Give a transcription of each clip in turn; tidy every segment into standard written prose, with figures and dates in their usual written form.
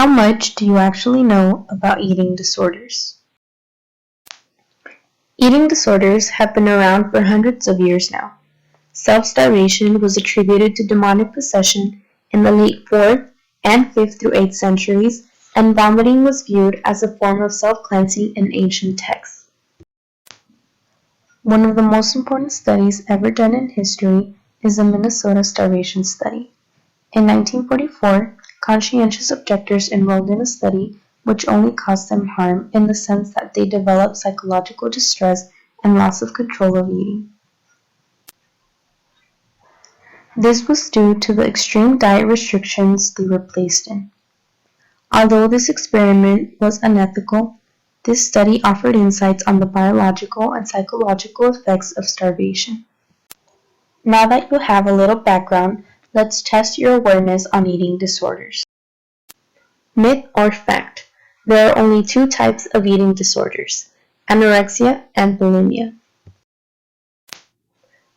How much do you actually know about eating disorders? Eating disorders have been around for hundreds of years now. Self-starvation was attributed to demonic possession in the late 4th and 5th through 8th centuries, and vomiting was viewed as a form of self-cleansing in ancient texts. One of the most important studies ever done in history is the Minnesota starvation study. In 1944, conscientious objectors enrolled in a study which only caused them harm in the sense that they developed psychological distress and loss of control of eating. This was due to the extreme diet restrictions they were placed in. Although this experiment was unethical, this study offered insights on the biological and psychological effects of starvation. Now that you have a little background, let's test your awareness on eating disorders. Myth or fact? There are only 2 types of eating disorders, anorexia and bulimia.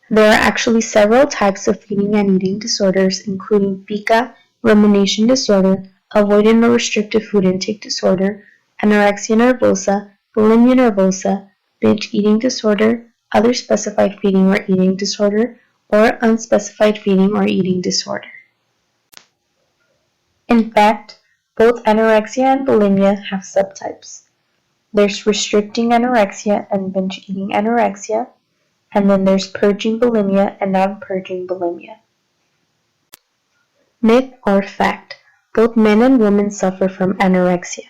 There are actually several types of feeding and eating disorders, including pica, rumination disorder, avoidant or restrictive food intake disorder, anorexia nervosa, bulimia nervosa, binge eating disorder, other specified feeding or eating disorder, or unspecified feeding or eating disorder. In fact, both anorexia and bulimia have subtypes. There's restricting anorexia and binge eating anorexia, and then there's purging bulimia and non-purging bulimia. Myth or fact? Both men and women suffer from anorexia.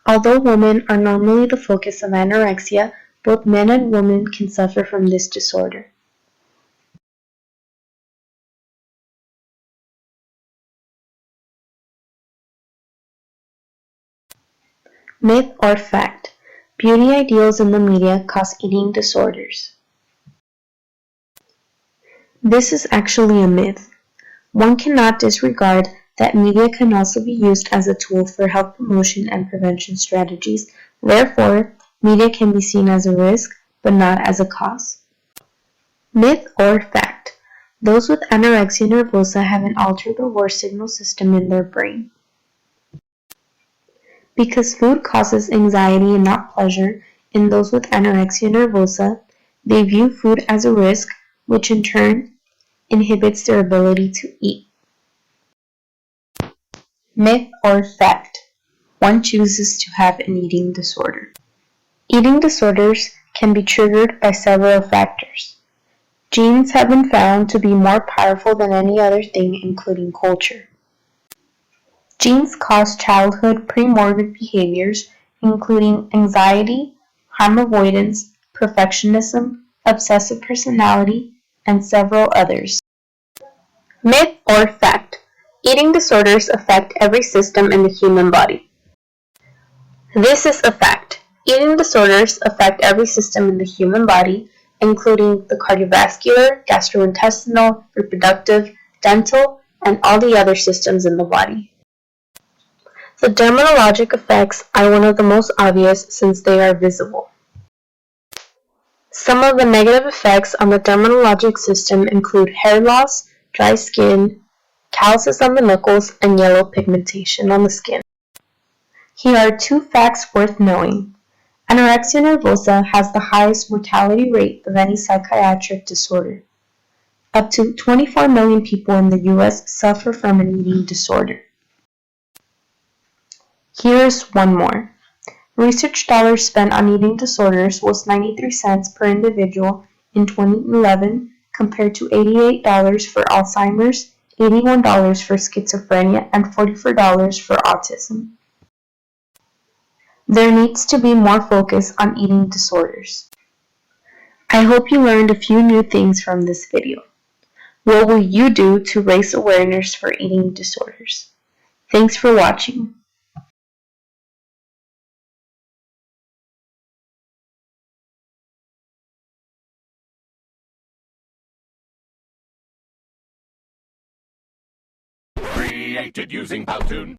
Although women are normally the focus of anorexia, both men and women can suffer from this disorder. Myth or fact? Beauty ideals in the media cause eating disorders. This is actually a myth. One cannot disregard that media can also be used as a tool for health promotion and prevention strategies. Therefore, media can be seen as a risk, but not as a cause. Myth or fact? Those with anorexia nervosa have an altered reward signal system in their brain. Because food causes anxiety and not pleasure in those with anorexia nervosa, they view food as a risk, which in turn inhibits their ability to eat. Myth or fact? One chooses to have an eating disorder. Eating disorders can be triggered by several factors. Genes have been found to be more powerful than any other thing, including culture. Genes cause childhood pre-morbid behaviors, including anxiety, harm avoidance, perfectionism, obsessive personality, and several others. Myth or fact? Eating disorders affect every system in the human body. This is a fact. Eating disorders affect every system in the human body, including the cardiovascular, gastrointestinal, reproductive, dental, and all the other systems in the body. The dermatologic effects are one of the most obvious since they are visible. Some of the negative effects on the dermatologic system include hair loss, dry skin, calluses on the knuckles, and yellow pigmentation on the skin. Here are 2 facts worth knowing. Anorexia nervosa has the highest mortality rate of any psychiatric disorder. Up to 24 million people in the US suffer from an eating disorder. Here's one more. Research dollars spent on eating disorders was 93 cents per individual in 2011 compared to $88 for Alzheimer's, $81 for schizophrenia, and $44 for autism. There needs to be more focus on eating disorders. I hope you learned a few new things from this video. What will you do to raise awareness for eating disorders? Thanks for watching. Created using Powtoon.